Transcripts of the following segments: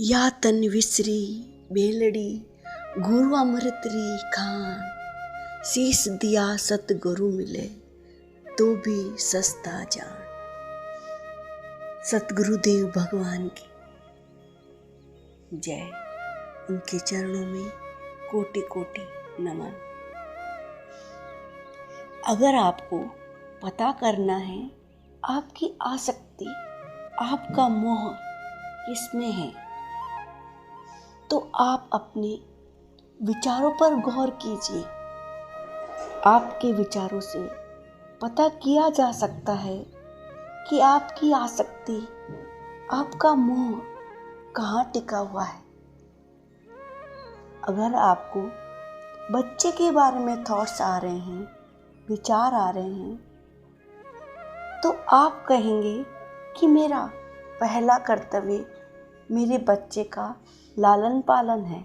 या तन विसरी बेलड़ी गुरु अमृत री खान, शीस दिया सतगुरु मिले तो भी सस्ता जान। सतगुरुदेव भगवान की जय। उनके चरणों में कोटि कोटि नमन। अगर आपको पता करना है आपकी आसक्ति, आपका मोह किसमें है, तो आप अपने विचारों पर गौर कीजिए। आपके विचारों से पता किया जा सकता है कि आपकी आसक्ति, आपका मोह कहाँ टिका हुआ है। अगर आपको बच्चे के बारे में थॉट्स आ रहे हैं, विचार आ रहे हैं, तो आप कहेंगे कि मेरा पहला कर्तव्य मेरे बच्चे का लालन पालन है।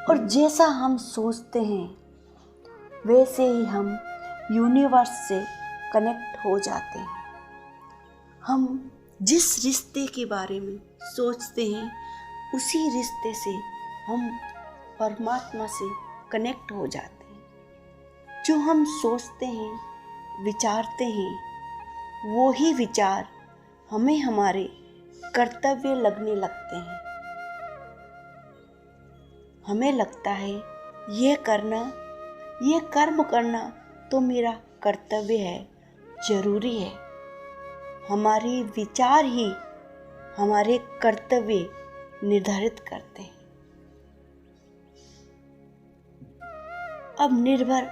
और जैसा हम सोचते हैं वैसे ही हम यूनिवर्स से कनेक्ट हो जाते हैं। हम जिस रिश्ते के बारे में सोचते हैं उसी रिश्ते से हम परमात्मा से कनेक्ट हो जाते हैं। जो हम सोचते हैं, विचारते हैं, वो ही विचार हमें हमारे कर्तव्य लगने लगते हैं। हमें लगता है ये करना, ये कर्म करना तो मेरा कर्तव्य है, जरूरी है। हमारे विचार ही हमारे कर्तव्य निर्धारित करते हैं। अब निर्भर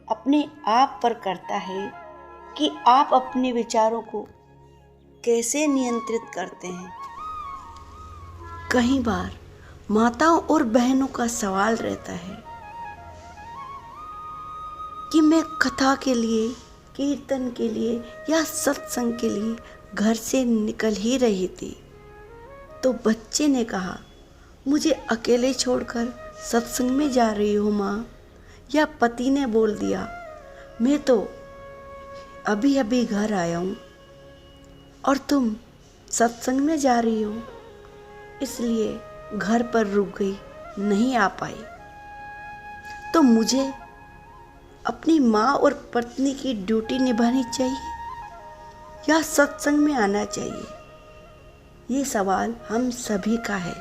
अपने आप पर करता है कि आप अपने विचारों को कैसे नियंत्रित करते हैं। कई बार माताओं और बहनों का सवाल रहता है कि मैं कथा के लिए, कीर्तन के लिए या सत्संग के लिए घर से निकल ही रही थी, तो बच्चे ने कहा मुझे अकेले छोड़कर सत्संग में जा रही हो माँ, या पति ने बोल दिया मैं तो अभी अभी घर आया हूँ और तुम सत्संग में जा रही हो, इसलिए घर पर रुक गई, नहीं आ पाई। तो मुझे अपनी माँ और पत्नी की ड्यूटी निभानी चाहिए या सत्संग में आना चाहिए? ये सवाल हम सभी का है।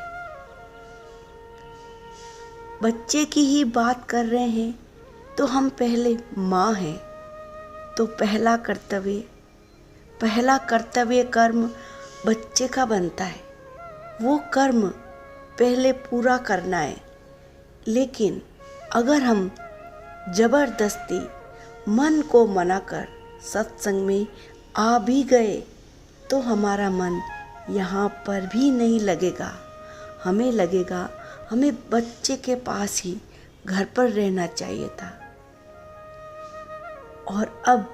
बच्चे की ही बात कर रहे हैं तो हम पहले माँ हैं, तो पहला कर्तव्य कर्म बच्चे का बनता है। वो कर्म पहले पूरा करना है। लेकिन अगर हम जबरदस्ती मन को मनाकर सत्संग में आ भी गए तो हमारा मन यहाँ पर भी नहीं लगेगा। हमें लगेगा हमें बच्चे के पास ही घर पर रहना चाहिए था। और अब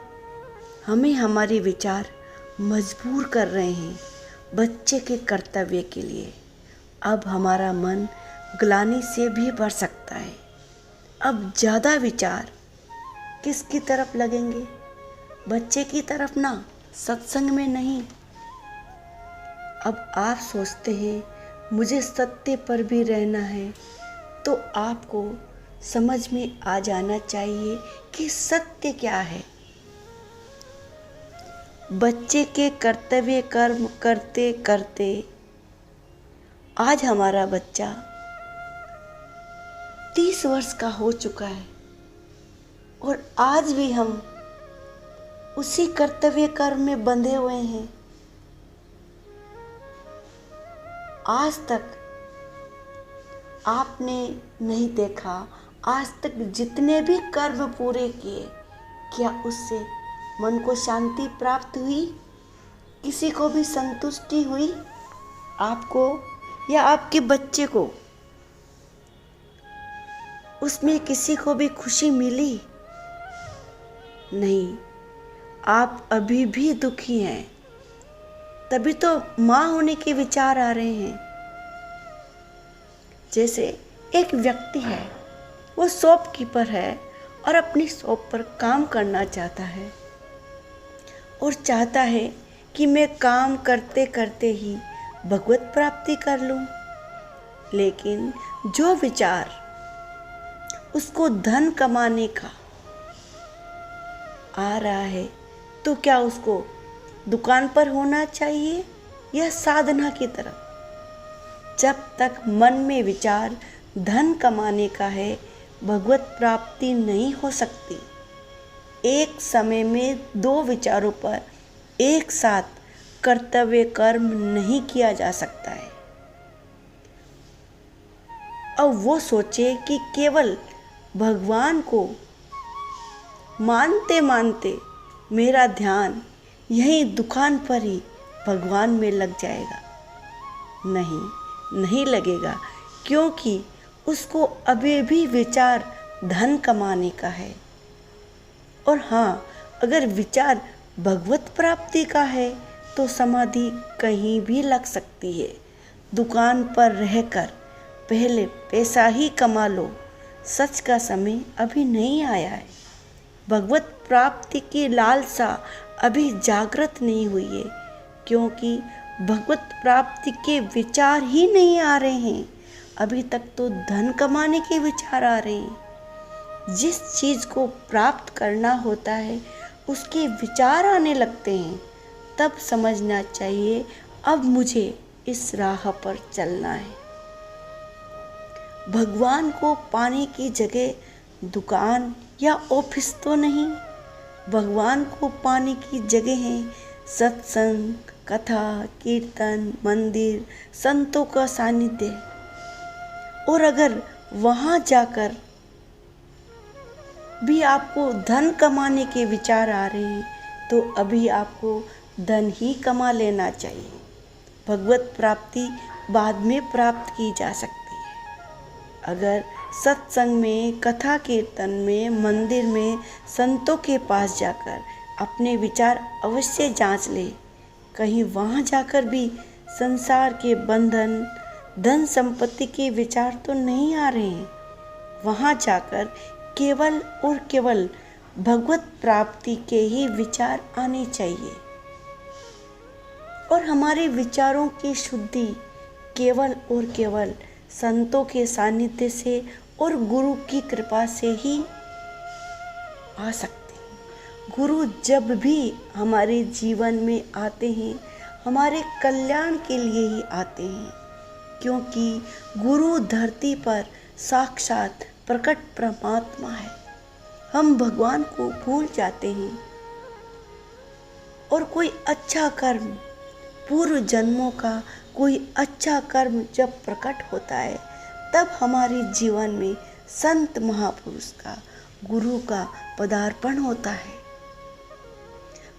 हमें हमारे विचार मजबूर कर रहे हैं बच्चे के कर्तव्य के लिए। अब हमारा मन ग्लानि से भी भर सकता है। अब ज़्यादा विचार किसकी तरफ लगेंगे? बच्चे की तरफ ना, सत्संग में नहीं। अब आप सोचते हैं मुझे सत्य पर भी रहना है, तो आपको समझ में आ जाना चाहिए कि सत्य क्या है। बच्चे के कर्तव्य कर्म करते करते आज हमारा बच्चा 30 वर्ष का हो चुका है और आज भी हम उसी कर्तव्य कर्म में बंधे हुए हैं। आज तक आपने नहीं देखा, आज तक जितने भी कर्म पूरे किए, क्या उससे मन को शांति प्राप्त हुई? किसी को भी संतुष्टि हुई? आपको या आपके बच्चे को उसमें किसी को भी खुशी मिली? नहीं, आप अभी भी दुखी हैं। तभी तो माँ होने के विचार आ रहे हैं। जैसे एक व्यक्ति है, वो शॉपकीपर है और अपनी शॉप पर काम करना चाहता है और चाहता है कि मैं काम करते करते ही भगवत प्राप्ति कर लूं। लेकिन जो विचार उसको धन कमाने का आ रहा है, तो क्या उसको दुकान पर होना चाहिए या साधना की तरफ? जब तक मन में विचार धन कमाने का है, भगवत प्राप्ति नहीं हो सकती। एक समय में दो विचारों पर एक साथ कर्तव्य कर्म नहीं किया जा सकता है। अब वो सोचे कि केवल भगवान को मानते मानते मेरा ध्यान यहीं दुकान पर ही भगवान में लग जाएगा। नहीं लगेगा, क्योंकि उसको अभी भी विचार धन कमाने का है। और हाँ, अगर विचार भगवत प्राप्ति का है तो समाधि कहीं भी लग सकती है। दुकान पर रहकर पहले पैसा ही कमा लो, सच का समय अभी नहीं आया है। भगवत प्राप्ति की लालसा अभी जागृत नहीं हुई है, क्योंकि भगवत प्राप्ति के विचार ही नहीं आ रहे हैं। अभी तक तो धन कमाने के विचार आ रहे हैं। जिस चीज़ को प्राप्त करना होता है उसके विचार आने लगते हैं, तब समझना चाहिए अब मुझे इस राह पर चलना है। भगवान को पाने की जगह दुकान या ऑफिस तो नहीं, भगवान को पाने की जगह है सत्संग, कथा, कीर्तन, मंदिर, संतों का सानिध्य। और अगर वहाँ जाकर भी आपको धन कमाने के विचार आ रहे हैं, तो अभी आपको धन ही कमा लेना चाहिए। भगवत प्राप्ति बाद में प्राप्त की जा सकती है। अगर सत्संग में, कथा कीर्तन में, मंदिर में, संतों के पास जाकर अपने विचार अवश्य जांच ले। कहीं वहाँ जाकर भी संसार के बंधन, धन संपत्ति के विचार तो नहीं आ रहे हैं। वहाँ जाकर केवल और केवल भगवत प्राप्ति के ही विचार आने चाहिए। और हमारे विचारों की शुद्धि केवल और केवल संतों के सानिध्य से और गुरु की कृपा से ही आ सकती है। गुरु जब भी हमारे जीवन में आते हैं, हमारे कल्याण के लिए ही आते हैं, क्योंकि गुरु धरती पर साक्षात प्रकट परमात्मा है। हम भगवान को भूल जाते हैं और कोई अच्छा कर्म, पूर्व जन्मों का कोई अच्छा कर्म जब प्रकट होता है, तब हमारे जीवन में संत महापुरुष का, गुरु का पदार्पण होता है।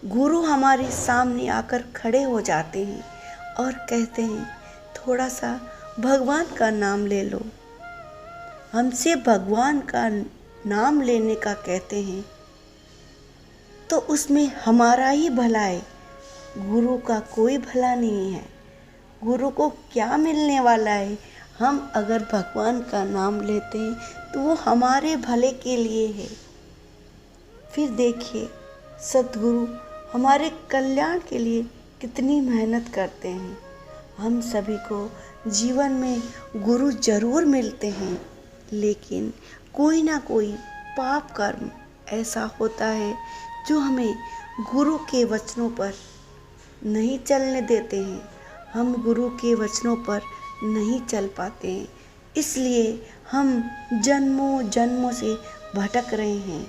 गुरु हमारे सामने आकर खड़े हो जाते हैं और कहते हैं, थोड़ा सा भगवान का नाम ले लो। हमसे भगवान का नाम लेने का कहते हैं तो उसमें हमारा ही भला है, गुरु का कोई भला नहीं है। गुरु को क्या मिलने वाला है? हम अगर भगवान का नाम लेते हैं तो वो हमारे भले के लिए है। फिर देखिए, सद्गुरु हमारे कल्याण के लिए कितनी मेहनत करते हैं। हम सभी को जीवन में गुरु जरूर मिलते हैं, लेकिन कोई ना कोई पाप कर्म ऐसा होता है जो हमें गुरु के वचनों पर नहीं चलने देते हैं। हम गुरु के वचनों पर नहीं चल पाते हैं, इसलिए हम जन्मों जन्मों से भटक रहे हैं।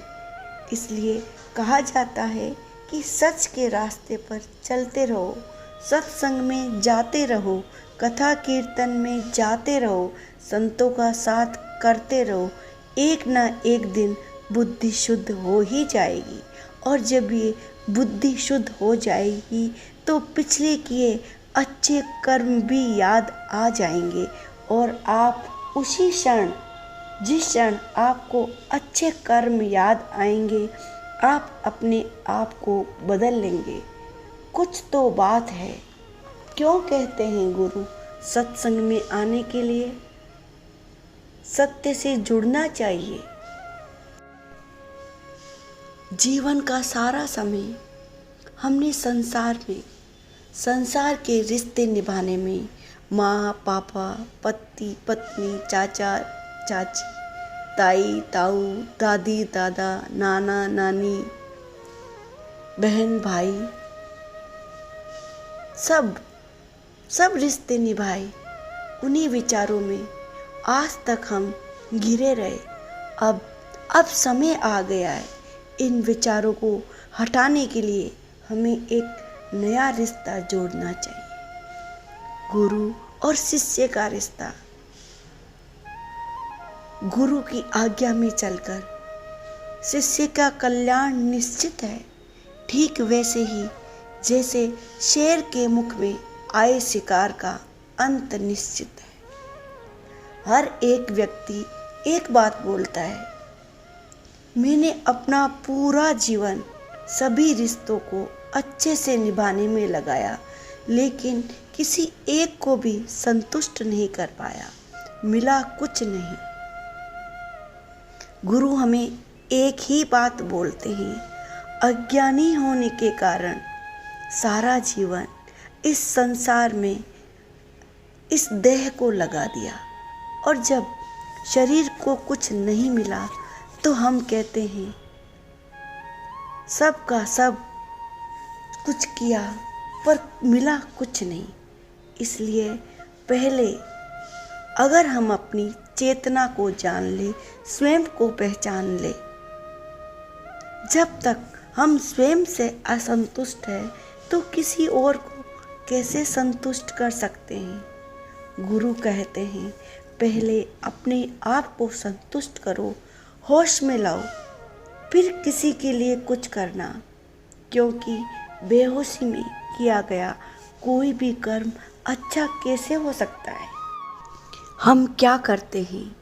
इसलिए कहा जाता है कि सच के रास्ते पर चलते रहो, सत्संग में जाते रहो, कथा कीर्तन में जाते रहो, संतों का साथ करते रहो। एक ना एक दिन बुद्धि शुद्ध हो ही जाएगी, और जब ये बुद्धि शुद्ध हो जाएगी तो पिछले किए अच्छे कर्म भी याद आ जाएंगे, और आप उसी क्षण, जिस क्षण आपको अच्छे कर्म याद आएंगे, आप अपने आप को बदल लेंगे। कुछ तो बात है। क्यों कहते हैं गुरु सत्संग में आने के लिए? सत्य से जुड़ना चाहिए। जीवन का सारा समय हमने संसार में संसार के रिश्ते निभाने में माँ पापा, पति पत्नी, चाचा चाची, ताई ताऊ, दादी दादा, नाना नानी, बहन भाई, सब रिश्ते निभाए। उन्हीं विचारों में आज तक हम घिरे रहे। अब समय आ गया है। इन विचारों को हटाने के लिए हमें एक नया रिश्ता जोड़ना चाहिए। गुरु और शिष्य का रिश्ता। गुरु की आज्ञा में चलकर शिष्य का कल्याण निश्चित है। ठीक वैसे ही जैसे शेर के मुख में आए शिकार का अंत निश्चित है। हर एक व्यक्ति एक बात बोलता है, मैंने अपना पूरा जीवन सभी रिश्तों को अच्छे से निभाने में लगाया, लेकिन किसी एक को भी संतुष्ट नहीं कर पाया, मिला कुछ नहीं। गुरु हमें एक ही बात बोलते हैं, अज्ञानी होने के कारण सारा जीवन इस संसार में इस देह को लगा दिया, और जब शरीर को कुछ नहीं मिला तो हम कहते हैं सब का सब कुछ किया पर मिला कुछ नहीं। इसलिए पहले अगर हम अपनी चेतना को जान ले, स्वयं को पहचान ले, जब तक हम स्वयं से असंतुष्ट हैं तो किसी और को कैसे संतुष्ट कर सकते हैं। गुरु कहते हैं पहले अपने आप को संतुष्ट करो, होश में लाओ, फिर किसी के लिए कुछ करना, क्योंकि बेहोशी में किया गया कोई भी कर्म अच्छा कैसे हो सकता है। हम क्या करते हैं,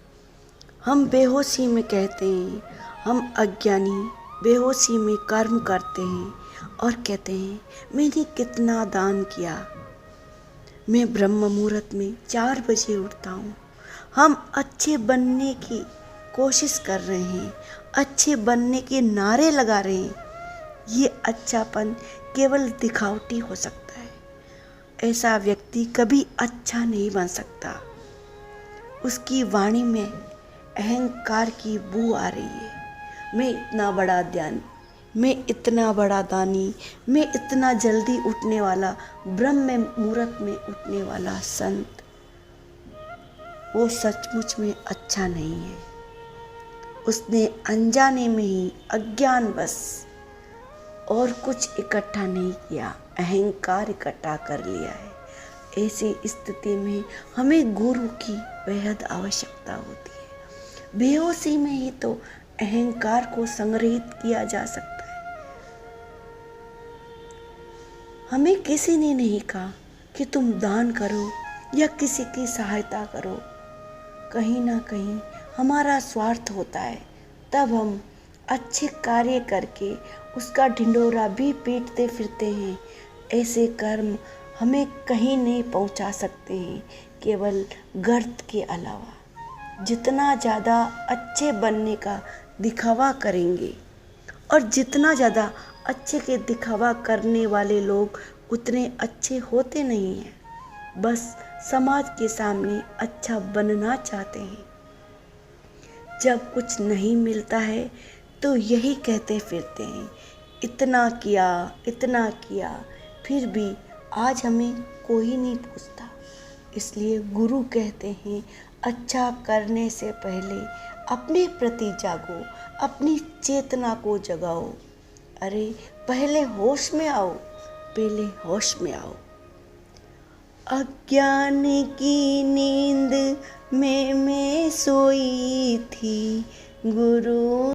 हम बेहोशी में कहते हैं हम अज्ञानी बेहोशी में कर्म करते हैं और कहते हैं मैंने कितना दान किया, मैं ब्रह्म मुहूर्त में 4 बजे उठता हूँ। हम अच्छे बनने की कोशिश कर रहे हैं, अच्छे बनने के नारे लगा रहे हैं। ये अच्छापन केवल दिखावटी हो सकता है। ऐसा व्यक्ति कभी अच्छा नहीं बन सकता। उसकी वाणी में अहंकार की बू आ रही है। मैं इतना बड़ा ज्ञानी, मैं इतना बड़ा दानी, मैं इतना जल्दी उठने वाला, ब्रह्म मुहूर्त में उठने वाला संत, वो सचमुच में अच्छा नहीं है। उसने अनजाने में ही अज्ञानवश और कुछ इकट्ठा नहीं किया, अहंकार इकट्ठा कर लिया है। ऐसी स्थिति में हमें गुरु की बेहद आवश्यकता होती है। बेहोशी में ही तो अहंकार को संग्रहित किया जा सकता है। हमें किसी ने नहीं कहा कि तुम दान करो या किसी की सहायता करो। कहीं ना कहीं हमारा स्वार्थ होता है, तब हम अच्छे कार्य करके उसका ढिंढोरा भी पीटते फिरते हैं। ऐसे कर्म हमें कहीं नहीं पहुंचा सकते हैं, केवल गर्त के अलावा। जितना ज़्यादा अच्छे बनने का दिखावा करेंगे, और जितना ज़्यादा अच्छे के दिखावा करने वाले लोग उतने अच्छे होते नहीं हैं, बस समाज के सामने अच्छा बनना चाहते हैं। जब कुछ नहीं मिलता है तो यही कहते फिरते हैं इतना किया, फिर भी आज हमें कोई नहीं पूछता। इसलिए गुरु कहते हैं अच्छा करने से पहले अपने प्रति जागो, अपनी चेतना को जगाओ। अरे पहले होश में आओ, पहले होश में आओ। अज्ञान की नींद में मैं सोई थी, गुरु